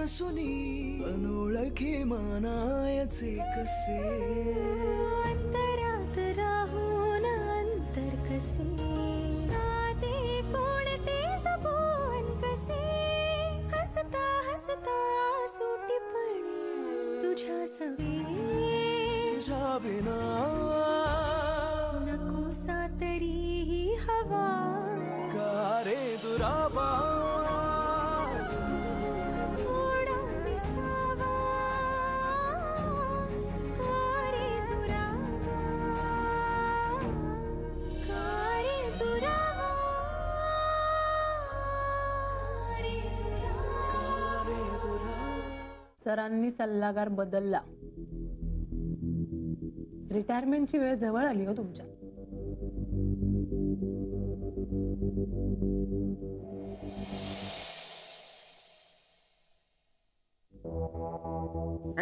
नसुनी अनोळखी मानायचे कसे अंतरात राहून अंतर कसे नाते कोणते जपून कसे हसता हसता सुटीपणे तुझ्या सवे तुझ्या विना नकोसा तरीही हवा का रे दुरावा सरांनी सल्लागार बदलला. रिटायरमेंटची वेळ जवळ आली हो तुमच्या.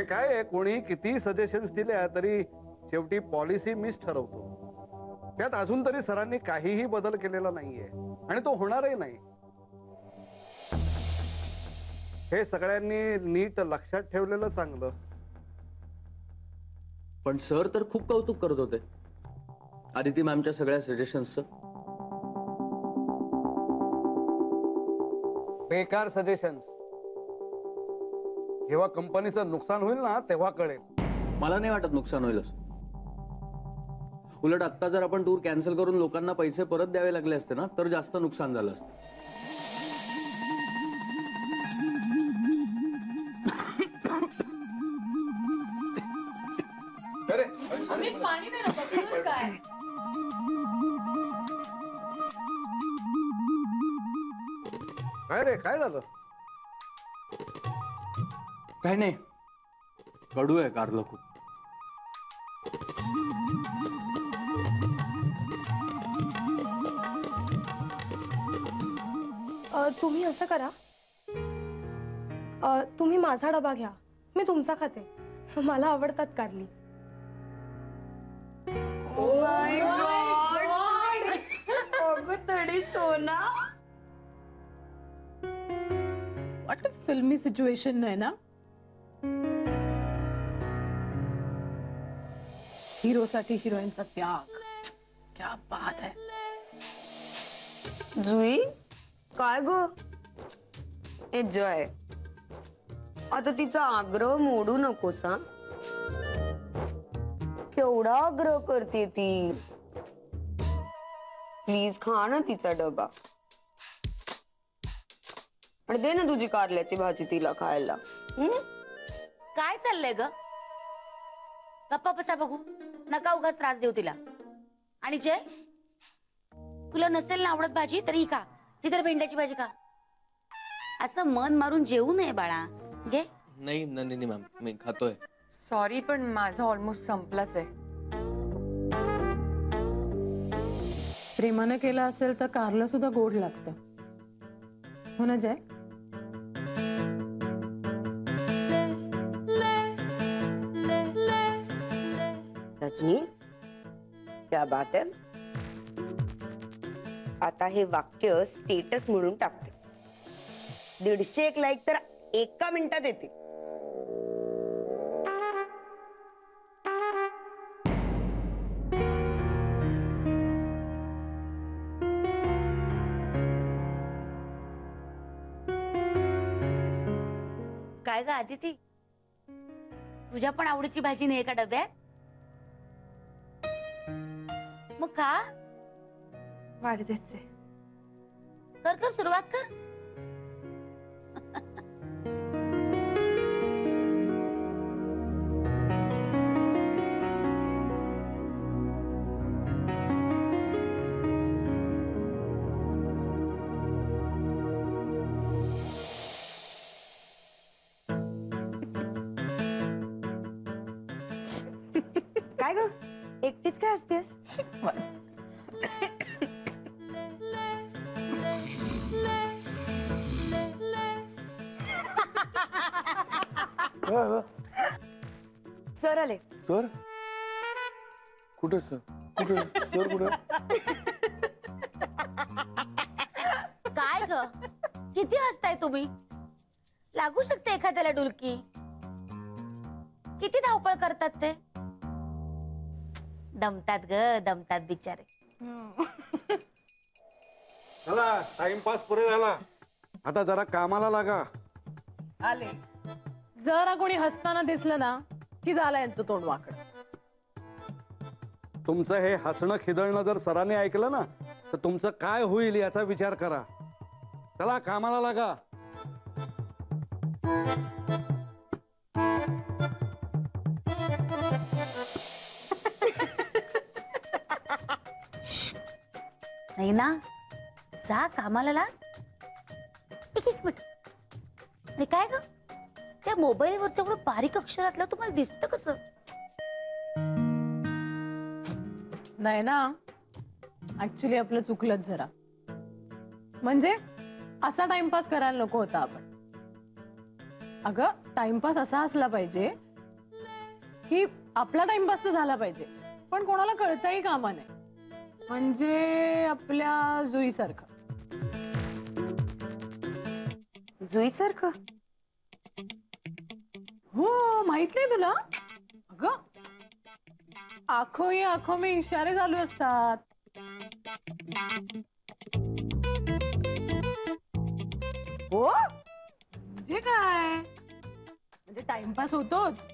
काय कोणी किती सजेशन्स दिल्या तरी शेवटी पॉलिसी मीच ठरवतो. त्यात अजून तरी सरांनी काहीही बदल केलेला नाहीये आणि तो होणारही नाही. हे सगळ्यांनी नीट लक्षात ठेवलेलं चांगलं. पण सर तर खूप कौतुक करत होते आदिती मॅमच्या सगळ्या सजेशन्सचं. बेकार सजेशन्स. जेव्हा कंपनीचं नुकसान होईल ना तेव्हा कळेल. मला नाही वाटत नुकसान होईल असं. उलट आता जर आपण टूर कॅन्सल करून लोकांना पैसे परत द्यावे लागले असते ना तर जास्त नुकसान झालं असतं. पाणी दे ना. काय काय रे काय झालं? काय नाही, कडू आहे कारलं खूप. तुम्ही असं करा, तुम्ही माझा डबा घ्या, मी तुमचा खाते. मला आवडतात कारली. सोना व्हॉट अ फिल्मी सिच्युएशन आहे ना. हिरोसाठी हिरोईनचा त्याग, क्या बात है. जुई काय ग ए जय, आता तिचा आग्रह मोडू नकोस हा. केवढा आग्रह करते ती. प्लीज खा ना तिचा डबा आणि दे ना तुझी कारल्याची भाजी तिला खायला. काय चाललंय ग? गप्पा बसा बघू, नका उगाच त्रास देऊ तिला. आणि जय, तुला नसेल ना आवडत भाजी तरी खा, ही तर भेंड्याची भाजी खा. असं मन मारून जेवू नये बाळा. घे. नाही नंदिनी मॅम, मी खातोय. सॉरी पण माझं ऑलमोस्ट संपलाच आहे. प्रेमानं केलं असेल तर कारलं सुद्धा गोड लागतं हो ना जय. रजनी क्या बात है. आता हे वाक्य स्टेटस म्हणून टाकते. 150 लाईक तर एका मिनिटात येते. काय ग आदिती, तुझ्या पण आवडीची भाजी नाही का डब्यात? मग खा. वाढतेच आहे. कर कर सुरुवात कर. काय ग एकटीच काय असतेस? सर आले. सर कुठे? सर कुठे? सर कुठे? काय ग किती हसताय तुम्ही? लागू शकते एखाद्याला डुलकी. किती धावपळ करतात ते. दमतात ग, दमतात बिचारे. चला टाइमपास पुरे झाला, आता जरा कामाला लागा. आले. जरा कोणी हसताना दिसलं ना की झालं यांचं तोंड वाकड. तुमचं हे हसणं खिदळणं जर सरांनी ऐकलं ना तर तुमचं काय होईल याचा विचार करा. चला कामाला लागा. नाही ना, जा कामाला लाग. एक मिनिट. आणि काय ग, त्या मोबाईलवरचं एवढं बारीक अक्षरातलं तुम्हाला दिसतं कसं? नाही ना, ऍक्च्युली आपलं चुकलंच जरा. म्हणजे असा टाइमपास करायला नको होता आपण. अगं टाइमपास असा असला पाहिजे की आपला टाइमपास तर झाला पाहिजे पण कोणाला कळताही कामा नाही. म्हणजे आपल्या जुई सारखं. जुई सारखं? हो, माहित नाही तुला? अगं आखो ही आखो में इशारे चालू असतात. हो, म्हणजे काय, म्हणजे टाइमपास होतोच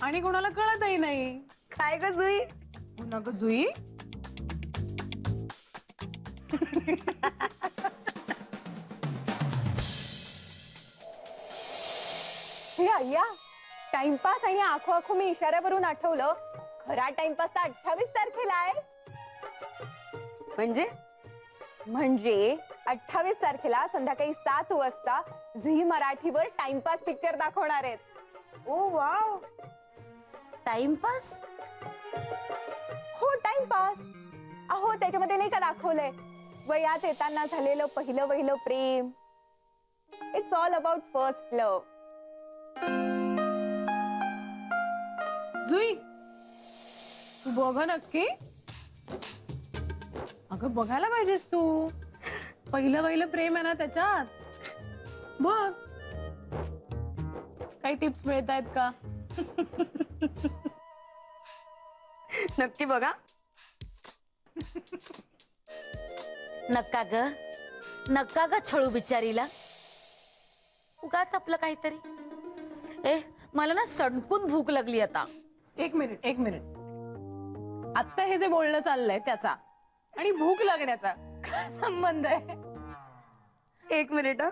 आणि कोणाला कळतही नाही. काय ग जुई? हो ना ग जुई. हे अय्या, टाइमपास आणि आखो आखो मी इशाऱ्यावरून आठवलं, खरा टाइमपास तर 28 तारखेला आहे. म्हणजे 28 तारखेला संध्याकाळी 7 वाजता झी मराठीवर टाइमपास पिक्चर दाखवणार आहेत. Oh wow. टाइमपास? हो टाइमपास. अहो त्याच्यामध्ये नाही का दाखवलंय, वयात येताना झालेलं पहिलं वहिलं प्रेम. It's all about first love. Jui तू बघ नक्की. अगं बघायला पाहिजेस तू. पहिलं प्रेम आहे ना त्याच्यात. बघ काही टिप्स मिळत आहेत का? नक्की बघा. नक्का ग छळू बिचारीला. उगाच आपलं काहीतरी. मला ना सणकून भूक लागली आता. एक मिनिट. आता हे जे बोलणं चाललंय त्याचा आणि भूक लागण्याचा काय संबंध आहे? एक मिनिट.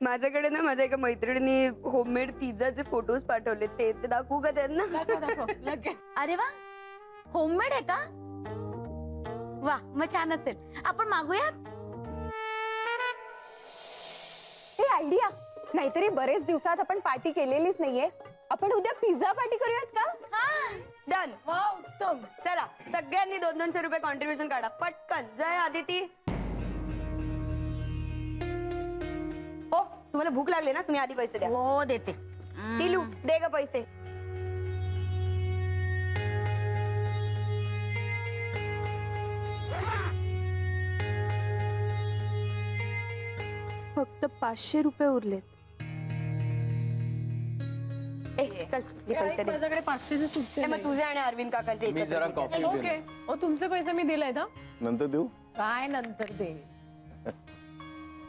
माझ्याकडे ना माझ्या एका मैत्रिणीने होममेड पिझ्झाचे फोटोज पाठवले. ते दाखवू का त्यांना? दाखव लगेच. अरे वा, होममेड आहे का? वा, मग छान असेल. आपण मागूयात. हे आयडिया. नाहीतरी बरेच दिवसात आपण पार्टी केलेलीच नाहीये. आपण उद्या पिझ्झा पार्टी करूयात का? डन. वाव, उत्तम. चला सगळ्यांनी 200 रुपये कॉन्ट्रीब्युशन काढा पटकन. जय आदिती. हो, तुम्हाला भूक लागली ना, तुम्ही आधी पैसे द्या. हो देते. टिलू दे ग पैसे. फक्त 500 रुपये उरलेत. चल दे पैसे दे. माझ्याकडे 500चे सुट्टे मग तुझे आणि अरविंद काकांचे मी जरा कॉफी ओके. ओ तुमचे पैसे मी दिलेत हा. नंतर देऊ. काय नंतर दे.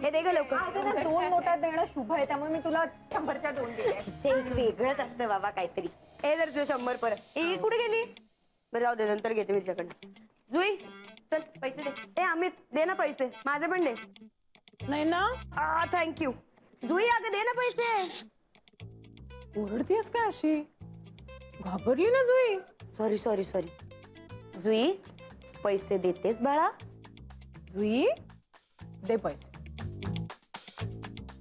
हे दे ग लवकर. 2 नोटात देणं शुभ आहे, त्यामुळे मी तुला 100च्या 2 दिल्या. ते एक वेगळंच असतं बाबा काहीतरी. हे जर तुझे 100 परत. ही कुठे गेली? बरं जाऊ दे, नंतर घेते मी तुझ्याकडनं. जुई चल पैसे दे. ए अमित दे ना पैसे. माझे पण दे. नाही ना. थँक्यू. जुई अगं दे ना पैसे. ओरडतीयस का अशी? घाबरली ना जुई? सॉरी. जुई पैसे देतेस बाळा? जुई दे पैसे.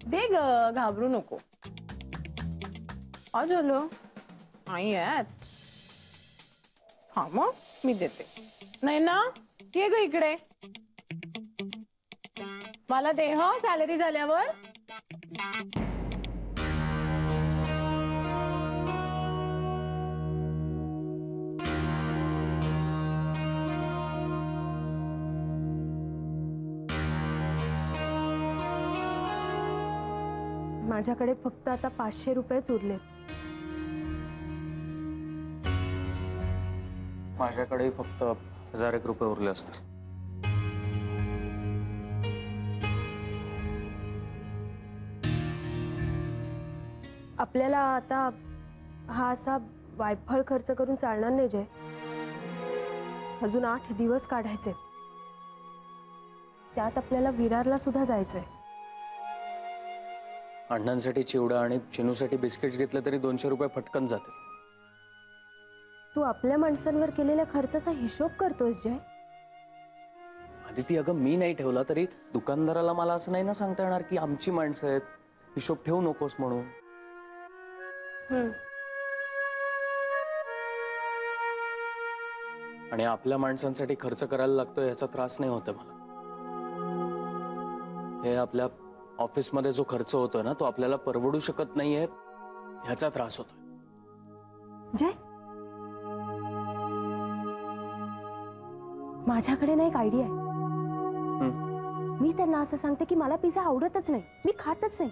दे ग, घाबरू नको. आ झालं आई आहेत. हा मग मी देते. नाही ना, ये ग इकडे. मला दे हा सॅलरी झाल्यावर. माझ्याकडे फक्त आता 500 रुपयेच उरलेत. माझ्याकडे फक्त 1000 रुपये उरले असतील. आपल्याला आता हा असा वायफळ खर्च करून चालणार नाही जय. अजून 8 दिवस काढायचे. त्यात आपल्याला विरारला सुद्धा जायचंय. अण्णांसाठी चिवडा आणि चिनूसाठी बिस्किट्स घेतले तरी 200 रुपये फटकन जाते. तू आपल्या माणसांवर केलेल्या खर्चाचा हिशोब करतोस जय. आदिती, अगं मी नाही ठेवला तरी दुकानदाराला मला असं नाही ना सांगता येणार की आमची माणसं आहेत, हिशोब ठेवू नकोस म्हणून. आणि आपल्या माणसांसाठी खर्च करायला लागतोय याचा त्रास नाही होत मला. हे आपल्या ऑफिसमध्ये जो खर्च होतोय ना तो आपल्याला परवडू शकत नाहीये ह्याचा त्रास होतोय. जय, माझ्याकडे ना एक आयडिया आहे. मी त्यांना असं सांगते की मला पिझ्झा आवडतच नाही, मी खातच नाही.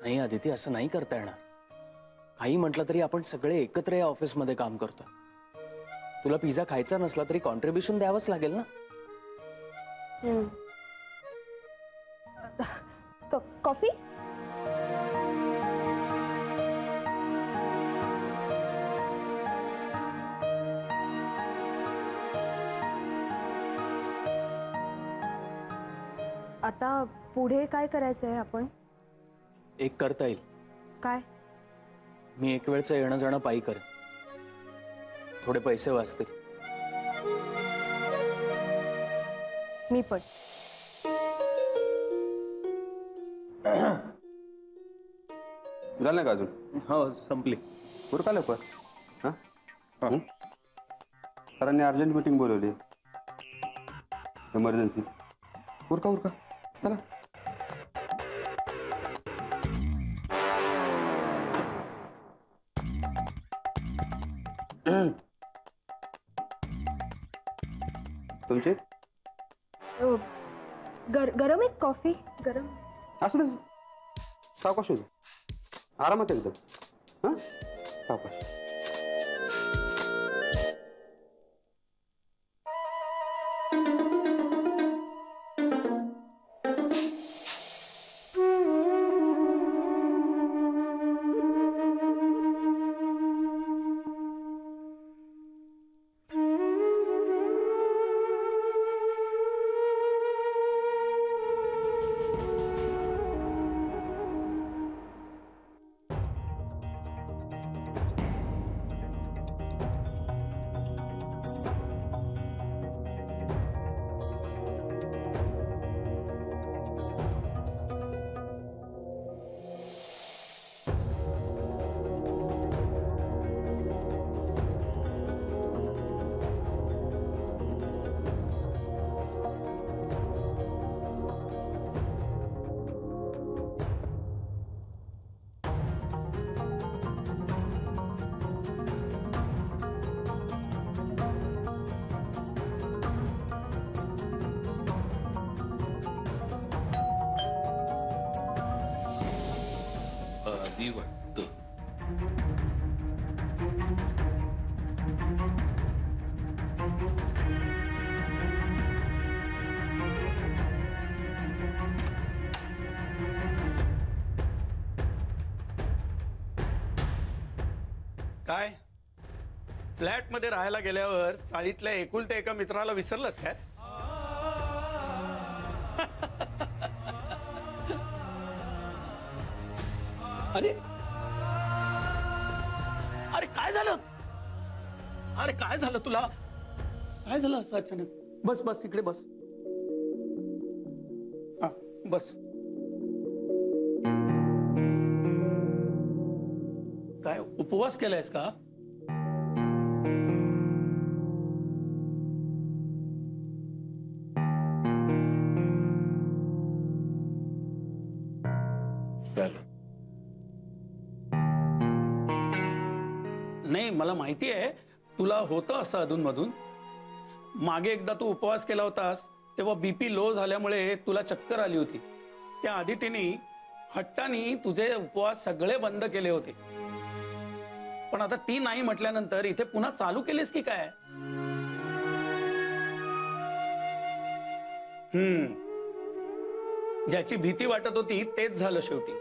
नाही आदिती, असं नाही करता येणार. काही म्हटलं तरी आपण सगळे एकत्र या ऑफिसमध्ये काम करतोय. तुला पिझ्झा खायचा नसला तरी कॉन्ट्रीब्युशन द्यावंच लागेल ना. कॉफी? आता पुढे काय करायचंय आपण? एक करता येईल. काय? मी एक वेळचं येणं जाणं पायी करेन. थोडे पैसे वाचतील. मी पण. झालं का अजून? हो, संपली. बरं का लवकर. हां, सरांनी अर्जंट मीटिंग बोलवली, इमर्जन्सी. उरका चला. तुमचे गरम एक कॉफी. गरम असं नाही, सावकाश होतो. आरामात एकदम. हां, सावकाश. वाटतं. काय फ्लॅट मध्ये राहायला गेल्यावर चाळीतल्या एकुलत्या एका मित्राला विसरलंस काय? अरे अरे काय झालं? अरे काय झालं तुला? काय झालं असं अचानक? बस बस इकडे बस. हा बस. काय उपवास केलायस का? नाही मला माहिती आहे तुला होतं असं अधूनमधून. मागे एकदा तू उपवास केला होतास तेव्हा बीपी लो झाल्यामुळे तुला चक्कर आली होती. त्या आधी तिने हट्टाने तुझे उपवास सगळे बंद केले होते, पण आता ती नाही म्हटल्यानंतर इथे पुन्हा चालू केलेस की काय? ज्याची भीती वाटत होती तेच झालं शेवटी.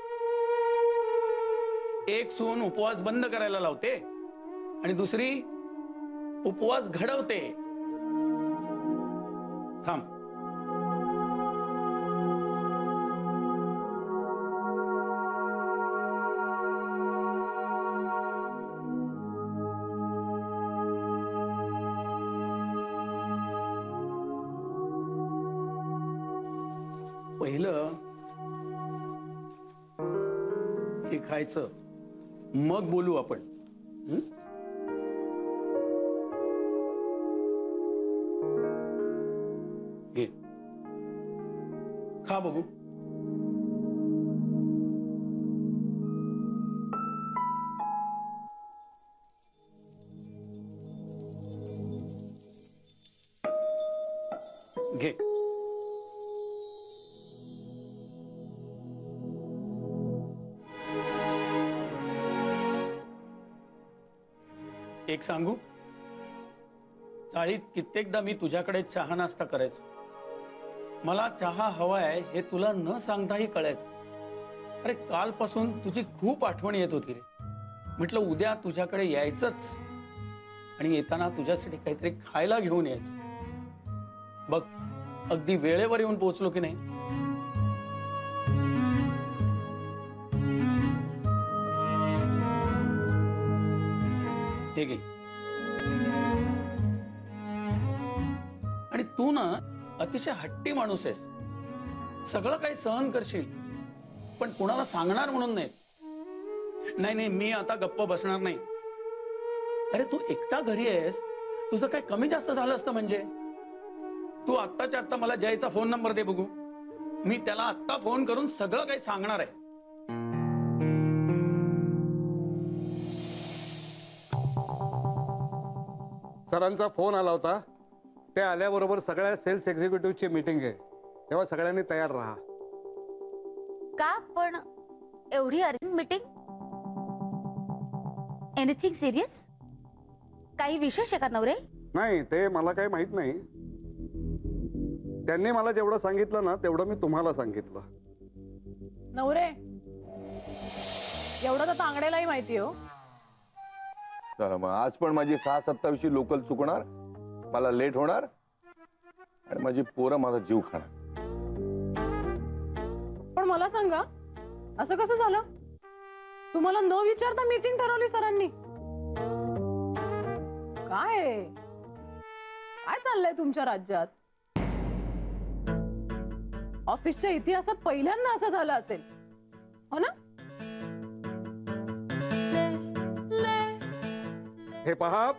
एक सून उपवास बंद करायला लावते आणि दुसरी उपवास घडवते. थांब. पहिलं हे खायचं, मग बोलू आपण. घे, खा बघू. घे. एक सांगू, चाळीत कित्येकदा मी तुझ्याकडे चहा नाश्ता करायचो. मला चहा हवाय हे तुला न सांगताही कळायचं. अरे कालपासून तुझी खूप आठवण येत होती रे. म्हटलं उद्या तुझ्याकडे यायचंच आणि येताना तुझ्यासाठी काहीतरी खायला घेऊन यायचं. बघ अगदी वेळेवर येऊन पोहोचलो की नाही. हे घे. आणि तू ना अतिशय हट्टी माणूस आहेस. सगळं काही सहन करशील, पण कुणाला सांगणार म्हणून नाहीस. नाही नाही, मी आता गप्प बसणार नाही. अरे तू एकटा घरी आहेस, तुझं काय कमी जास्त झालं असतं म्हणजे? तू आत्ताच्या आत्ता मला जयचा फोन नंबर दे बघू. मी त्याला आत्ता फोन करून सगळं काही सांगणार आहे. सरांचा फोन आला होता. ते आल्याबरोबर सगळ्या सेल्स एक्झिक्युटिव्हची मीटिंग आहे, तेव्हा सगळ्यांनी तयार राहा. का पण एवढी अर्जंट मीटिंग? Anything serious? काही विशेष आहे का नवरे? नाही, ते मला काही माहित नाही. त्यांनी मला जेवढं सांगितलं ना तेवढं मी तुम्हाला सांगितलं. नवरे, एवढं तर तांगडेलाही माहिती हो. चला मग आज पण माझी 6:27 लोकल चुकणार, मला लेट होणार आणि माझी पोरं माझा जीव खाणार. पण मला सांगा, असं कसं झालं? तुम्हाला न विचारता मीटिंग ठरवली सरांनी? काय काय चाललंय तुमच्या राज्यात? ऑफिसच्या इतिहासात पहिल्यांदा असं झालं असेल, हो ना? हे पहा,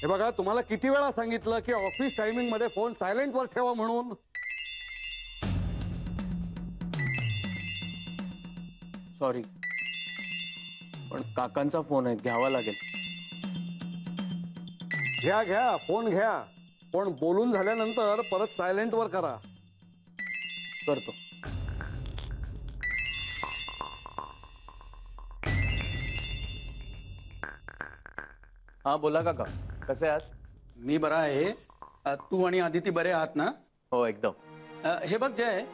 हे बघा, तुम्हाला किती वेळा सांगितलं की ऑफिस टायमिंग मध्ये फोन सायलेंट वर ठेवा म्हणून. सॉरी, पण काकांचा फोन आहे, घ्यावा लागेल. घ्या घ्या, फोन घ्या, पण बोलून झाल्यानंतर परत सायलेंट वर करा. करतो. हा बोला काका, कसे आहात? मी बरा आहे. तू आणि आदिती बरे आहात ना? हो एकदम. हे बघ जय,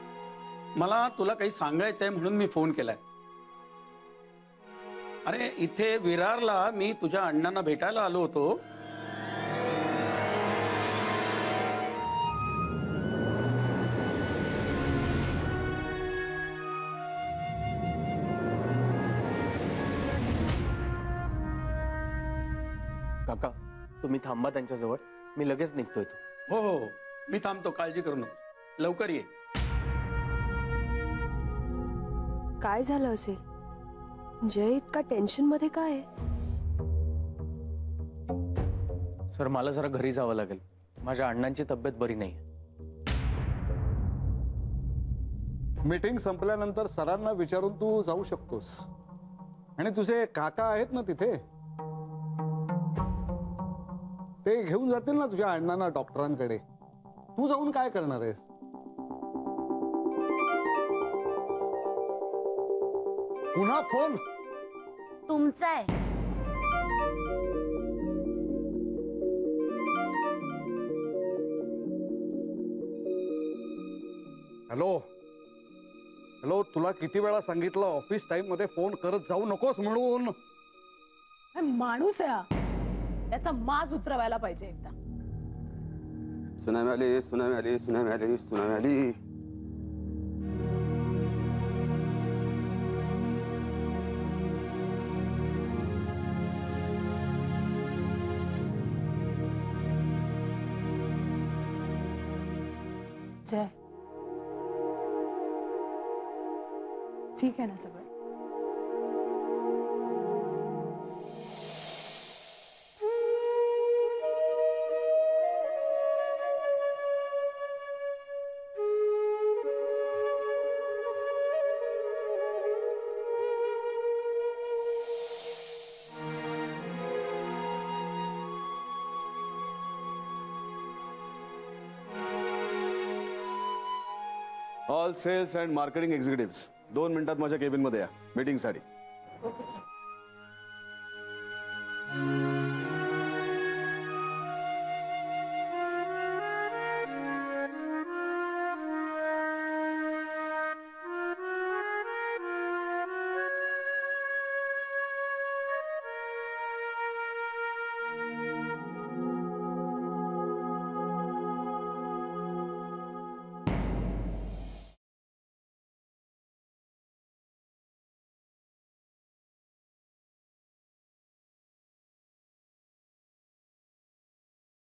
मला तुला काही सांगायचंय म्हणून मी फोन केलाय. अरे इथे विरारला मी तुझ्या अण्णांना भेटायला आलो होतो. काका तुम्ही थांबा त्यांच्याजवळ, मी लगेच निघतोय. हो हो हो, मी थांबतो, काळजी करू नको, लवकर ये. काय झालं असेल? जय इतका टेन्शन मध्ये काय आहे? सर मला जरा घरी जावं लागेल, माझ्या अण्णांची तब्येत बरी नाही. मीटिंग संपल्यानंतर सरांना विचारून तू जाऊ शकतोस. आणि तुझे काका आहेत ना तिथे, ते घेऊन जातील ना तुझ्या अण्णांना डॉक्टरांकडे. तू जाऊन काय करणार आहेस? पुन्हा फोन तुमचा आहे. हॅलो हॅलो, तुला किती वेळा सांगितलं ऑफिस टाइम मध्ये फोन करत जाऊ नकोस म्हणून. माणूस आहे हा, त्याचा माज उतरवायला पाहिजे एकदा. सुनामी आली, सुनामी आली, सुनामी आली, सुनामी आली. जय, ठीक आहे ना सगळं? All sales and marketing executive 2 मिनिटात माझ्या केबिन मध्ये या मीटिंग साठी. Okay sir.